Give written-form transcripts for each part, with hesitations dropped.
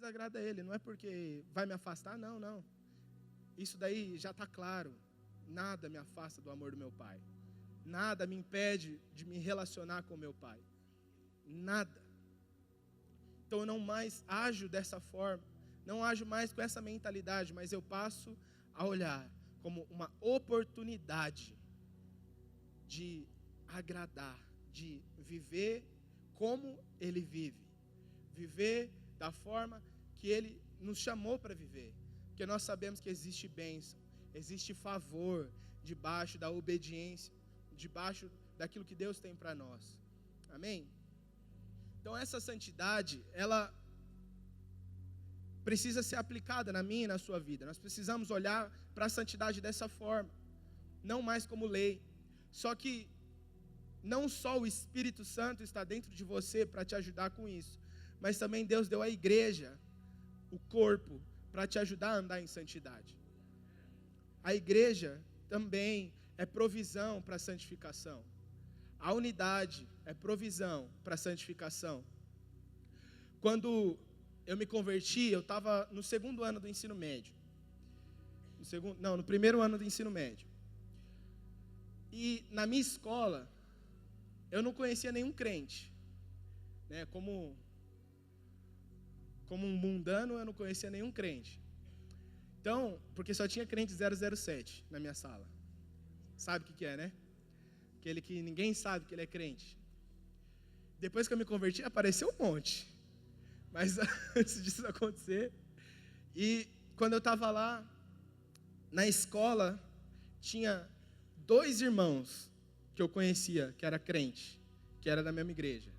desagrada Ele, não é porque vai me afastar, não. Isso daí já está claro. Nada me afasta do amor do meu Pai. Nada me impede de me relacionar com meu Pai. Nada. Então eu não mais ajo dessa forma, não ajo mais com essa mentalidade, mas eu passo a olhar como uma oportunidade de agradar, de viver como Ele vive. Viver da forma que Ele nos chamou para viver. Porque nós sabemos que existe bênção, existe favor debaixo da obediência, debaixo daquilo que Deus tem para nós. Amém? Então essa santidade, ela precisa ser aplicada na minha e na sua vida. Nós precisamos olhar para a santidade dessa forma, não mais como lei. Só que não só o Espírito Santo está dentro de você para te ajudar com isso, mas também Deus deu à igreja, o corpo, para te ajudar a andar em santidade. A igreja também é provisão para a santificação. A unidade é provisão para a santificação. Quando eu me converti, eu estava no segundo ano do ensino médio. No primeiro ano do ensino médio. E na minha escola, eu não conhecia nenhum crente. Né? Como um mundano, eu não conhecia nenhum crente. Então, porque só tinha crente 007 na minha sala. Sabe o que é, né? Aquele que ninguém sabe que ele é crente. Depois que eu me converti, apareceu um monte. Mas antes disso acontecer, e quando eu estava lá, na escola, tinha 2 irmãos que eu conhecia, que era crente, que era da mesma igreja.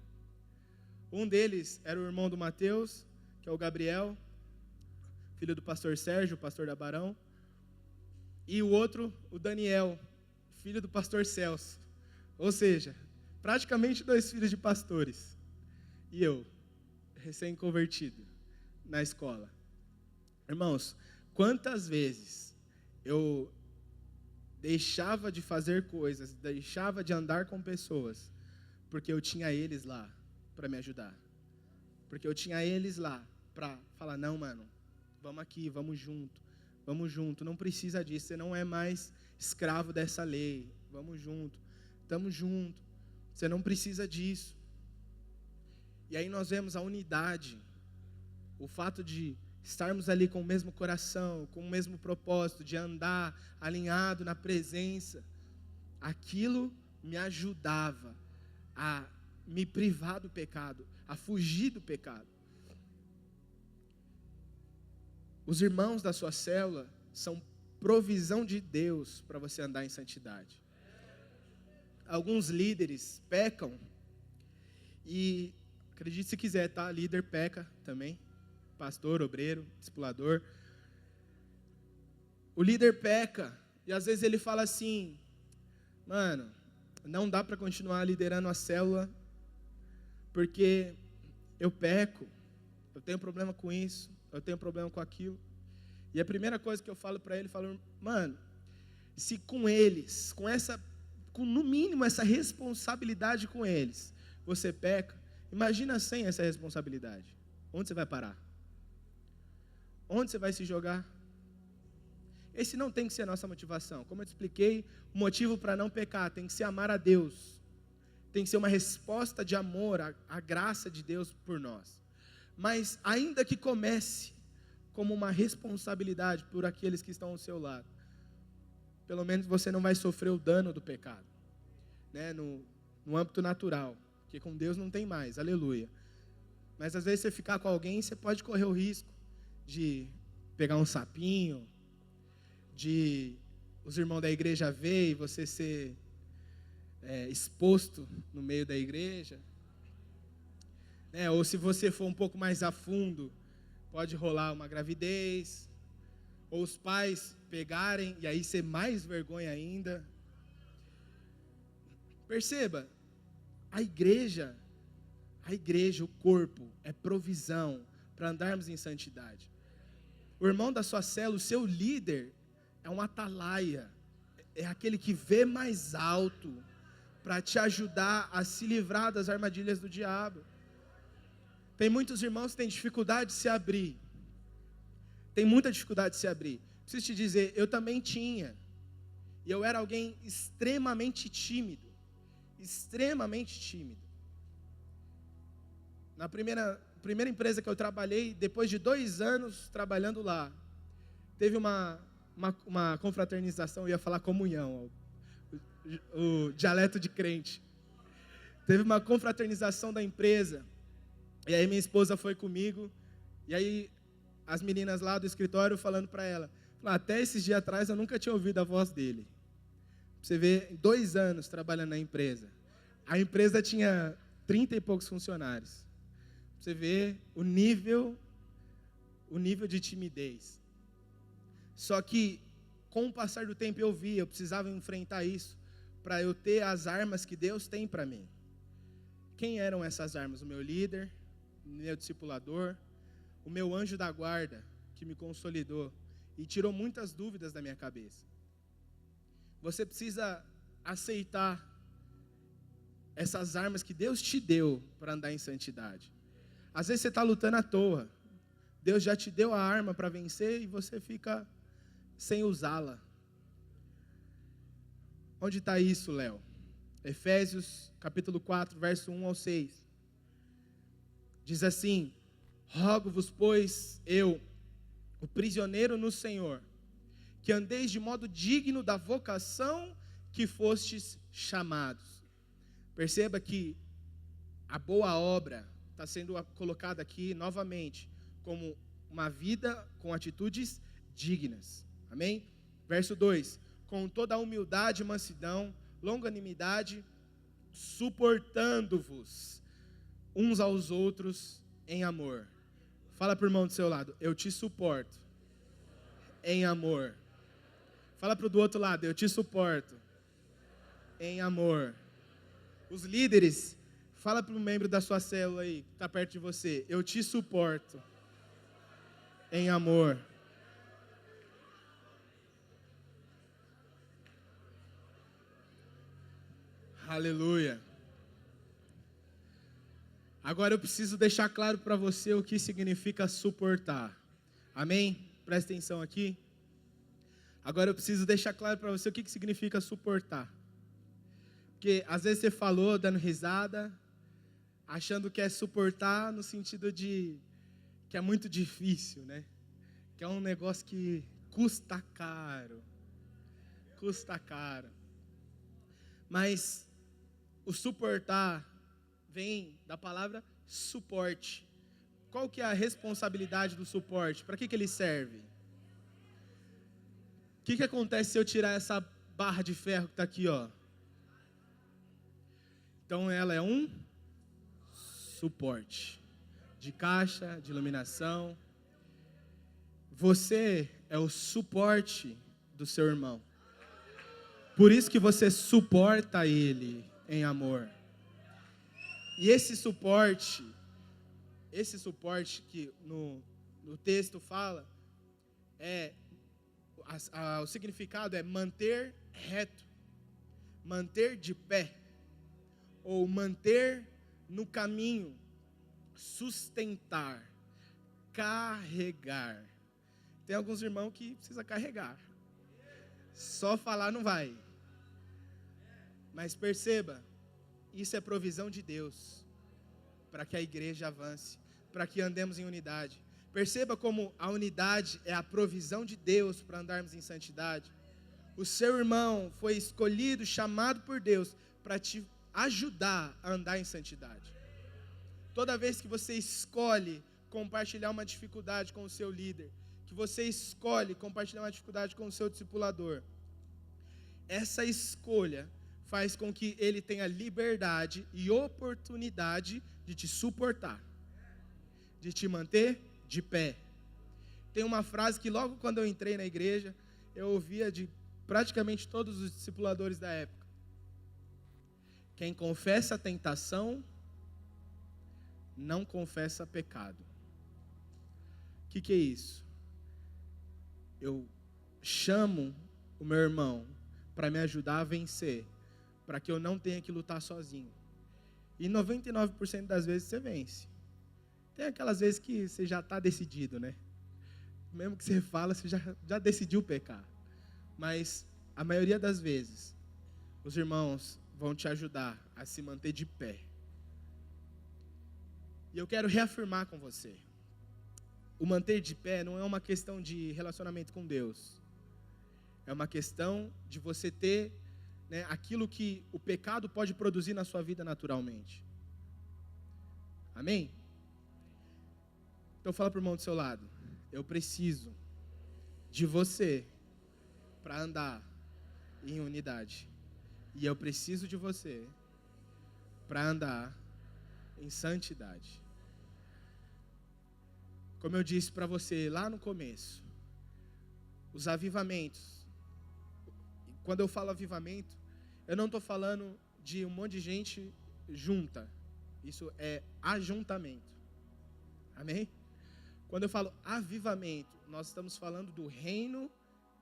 Um deles era o irmão do Mateus, que é o Gabriel, filho do pastor Sérgio, pastor da Barão. E o outro, o Daniel, filho do pastor Celso. Ou seja, praticamente 2 filhos de pastores. E eu, recém-convertido, na escola. Irmãos, quantas vezes eu deixava de fazer coisas, deixava de andar com pessoas, porque eu tinha eles lá para me ajudar. Porque eu tinha eles lá para falar, não, mano, vamos aqui, vamos junto, não precisa disso, você não é mais escravo dessa lei, vamos junto, estamos juntos, você não precisa disso. E aí nós vemos a unidade, o fato de estarmos ali com o mesmo coração, com o mesmo propósito, de andar alinhado na presença, aquilo me ajudava a me privar do pecado, a fugir do pecado. Os irmãos da sua célula são provisão de Deus para você andar em santidade. Alguns líderes pecam e, acredite se quiser, tá? Líder peca também. Pastor, obreiro, discipulador. O líder peca e às vezes ele fala assim, mano, não dá para continuar liderando a célula porque eu peco, eu tenho problema com isso, eu tenho problema com aquilo. E a primeira coisa que eu falo para ele, mano, se com eles, com no mínimo essa responsabilidade com eles, você peca, imagina sem essa responsabilidade. Onde você vai parar? Onde você vai se jogar? Esse não tem que ser a nossa motivação. Como eu te expliquei, o motivo para não pecar tem que ser amar a Deus. Tem que ser uma resposta de amor à graça de Deus por nós. Mas ainda que comece como uma responsabilidade por aqueles que estão ao seu lado, pelo menos você não vai sofrer o dano do pecado, né? No âmbito natural, porque com Deus não tem mais, aleluia. Mas às vezes você ficar com alguém, você pode correr o risco de pegar um sapinho, de os irmãos da igreja ver e você ser exposto no meio da igreja. Ou se você for um pouco mais a fundo, pode rolar uma gravidez, ou os pais pegarem e aí ser mais vergonha ainda. Perceba, a igreja, o corpo, é provisão para andarmos em santidade. O irmão da sua célula, o seu líder, é um atalaia, é aquele que vê mais alto para te ajudar a se livrar das armadilhas do diabo. Tem muitos irmãos que têm dificuldade de se abrir. Tem muita dificuldade de se abrir. Preciso te dizer, eu também tinha. E eu era alguém extremamente tímido. Extremamente tímido. Na primeira empresa que eu trabalhei, depois de 2 anos trabalhando lá, teve uma confraternização, eu ia falar comunhão, o dialeto de crente. Teve uma confraternização da empresa, e aí minha esposa foi comigo, e aí as meninas lá do escritório falando para ela, até esses dias atrás eu nunca tinha ouvido a voz dele. Você vê, 2 anos trabalhando na empresa. A empresa tinha 30 e poucos funcionários. Você vê o nível de timidez. Só que, com o passar do tempo, eu precisava enfrentar isso para eu ter as armas que Deus tem para mim. Quem eram essas armas? O meu líder, o meu discipulador, o meu anjo da guarda, que me consolidou e tirou muitas dúvidas da minha cabeça. Você precisa aceitar essas armas que Deus te deu para andar em santidade. Às vezes você está lutando à toa. Deus já te deu a arma para vencer e você fica sem usá-la. Onde está isso, Léo? Efésios capítulo 4, verso 1 ao 6. Diz assim: rogo-vos, pois, eu, o prisioneiro no Senhor, que andeis de modo digno da vocação que fostes chamados. Perceba que a boa obra está sendo colocada aqui novamente como uma vida com atitudes dignas. Amém? Verso 2: com toda a humildade e mansidão, longanimidade, suportando-vos uns aos outros em amor. Fala para o irmão do seu lado: eu te suporto em amor. Fala para o do outro lado: eu te suporto em amor. Os líderes, fala para um membro da sua célula aí, que está perto de você: eu te suporto em amor. Aleluia. Agora eu preciso deixar claro para você o que significa suportar. Amém? Presta atenção aqui. Agora eu preciso deixar claro para você o que significa suportar. Porque às vezes você falou dando risada, achando que é suportar no sentido de que é muito difícil, né? Que é um negócio que custa caro. Custa caro. Mas o suportar vem da palavra suporte. Qual que é a responsabilidade do suporte? Para que ele serve? O que acontece se eu tirar essa barra de ferro que está aqui, ó? Então ela é um suporte de caixa, de iluminação. Você é o suporte do seu irmão. Por isso que você suporta ele em amor. E esse suporte que no texto fala, o significado é manter reto, manter de pé, ou manter no caminho, sustentar, carregar. Tem alguns irmãos que precisa carregar. Só falar não vai. Mas perceba, isso é provisão de Deus, para que a igreja avance, para que andemos em unidade. Perceba como a unidade é a provisão de Deus para andarmos em santidade. O seu irmão foi escolhido, chamado por Deus, para te ajudar a andar em santidade. Toda vez que você escolhe compartilhar uma dificuldade com o seu líder, que você escolhe compartilhar uma dificuldade com o seu discipulador, essa escolha faz com que ele tenha liberdade e oportunidade de te suportar, de te manter de pé. Tem uma frase que logo quando eu entrei na igreja, eu ouvia de praticamente todos os discipuladores da época: quem confessa a tentação, não confessa pecado. O que é isso? Eu chamo o meu irmão para me ajudar a vencer, para que eu não tenha que lutar sozinho. E 99% das vezes você vence. Tem aquelas vezes que você já está decidido, né? Mesmo que você fala, você já decidiu pecar. Mas a maioria das vezes, os irmãos vão te ajudar a se manter de pé. E eu quero reafirmar com você. O manter de pé não é uma questão de relacionamento com Deus. É uma questão de você ter, né, aquilo que o pecado pode produzir na sua vida naturalmente. Amém? Então fala para o irmão do seu lado. Eu preciso de você para andar em unidade. E eu preciso de você para andar em santidade. Como eu disse para você lá no começo, os avivamentos. Quando eu falo avivamento, eu não estou falando de um monte de gente junta. Isso é ajuntamento. Amém? Quando eu falo avivamento, nós estamos falando do reino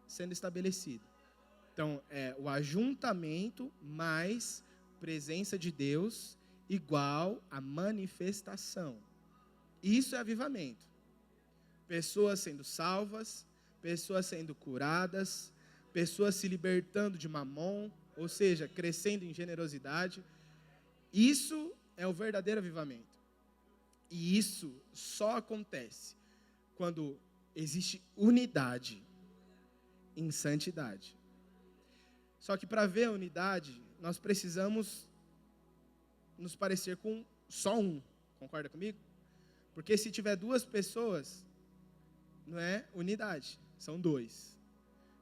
sendo estabelecido. Então, é o ajuntamento mais presença de Deus igual a manifestação. Isso é avivamento. Pessoas sendo salvas, pessoas sendo curadas, pessoas se libertando de mamon, ou seja, crescendo em generosidade. Isso é o verdadeiro avivamento. E isso só acontece quando existe unidade em santidade. Só que para ver a unidade, nós precisamos nos parecer com só um. Concorda comigo? Porque se tiver duas pessoas, não é unidade, são dois.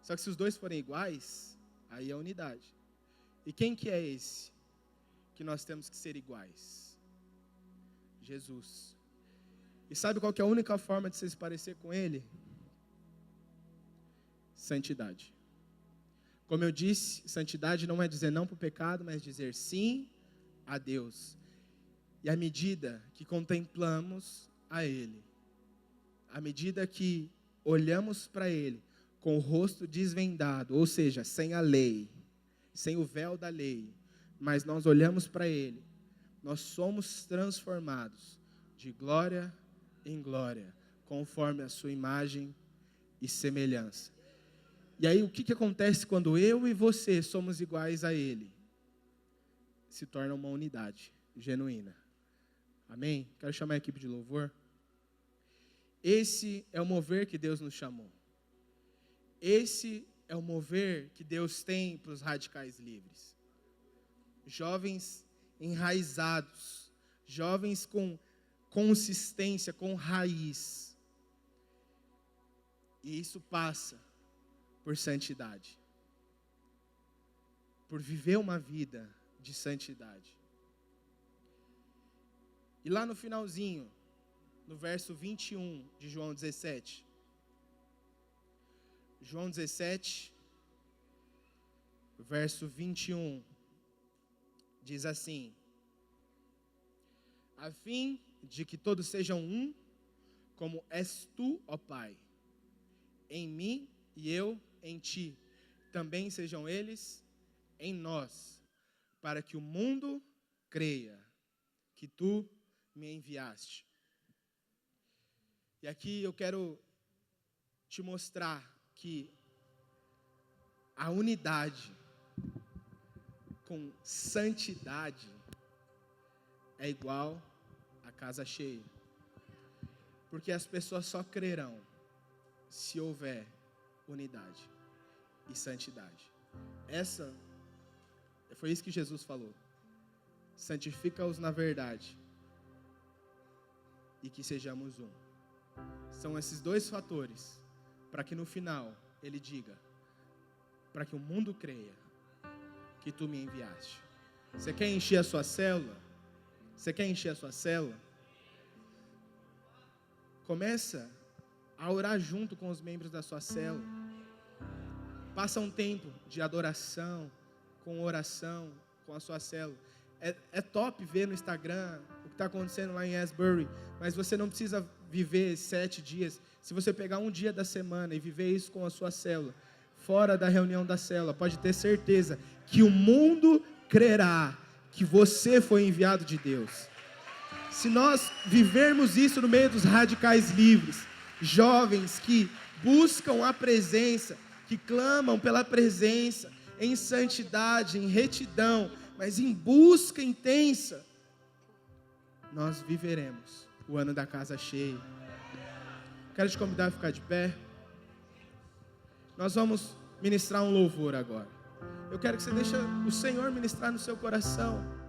Só que se os dois forem iguais, aí é unidade. E quem que é esse que nós temos que ser iguais? Jesus. E sabe qual que é a única forma de você se parecer com Ele? Santidade. Como eu disse, santidade não é dizer não para o pecado, mas dizer sim a Deus. E à medida que contemplamos a Ele, à medida que olhamos para Ele com o rosto desvendado, ou seja, sem a lei, sem o véu da lei, mas nós olhamos para Ele, nós somos transformados de glória em glória, conforme a sua imagem e semelhança. E aí o que acontece quando eu e você somos iguais a Ele? Se torna uma unidade genuína. Amém? Quero chamar a equipe de louvor. Esse é o mover que Deus nos chamou. Esse é o mover que Deus tem para os radicais livres. Jovens enraizados, jovens com consistência, com raiz. E isso passa por santidade. Por viver uma vida de santidade. E lá no finalzinho, no verso 21 de João 17. João 17, verso 21, diz assim: a fim de que todos sejam um, como és tu, ó Pai, em mim e eu em ti, também sejam eles em nós, para que o mundo creia que tu me enviaste. E aqui eu quero te mostrar que a unidade com santidade é igual a casa cheia. Porque as pessoas só crerão se houver unidade e santidade. Foi isso que Jesus falou. Santifica-os na verdade e que sejamos um. São esses dois fatores para que no final ele diga, para que o mundo creia que tu me enviaste. Você quer encher a sua célula? Você quer encher a sua célula? Começa a orar junto com os membros da sua célula. Passa um tempo de adoração, com oração, com a sua célula. É top ver no Instagram o que está acontecendo lá em Asbury, mas você não precisa viver 7 dias. Se você pegar um dia da semana e viver isso com a sua célula, fora da reunião da célula, pode ter certeza que o mundo crerá que você foi enviado de Deus. Se nós vivermos isso no meio dos radicais livres, jovens que buscam a presença, que clamam pela presença, em santidade, em retidão, mas em busca intensa, nós viveremos o ano da casa cheia. Quero te convidar a ficar de pé. Nós vamos ministrar um louvor agora. Eu quero que você deixe o Senhor ministrar no seu coração.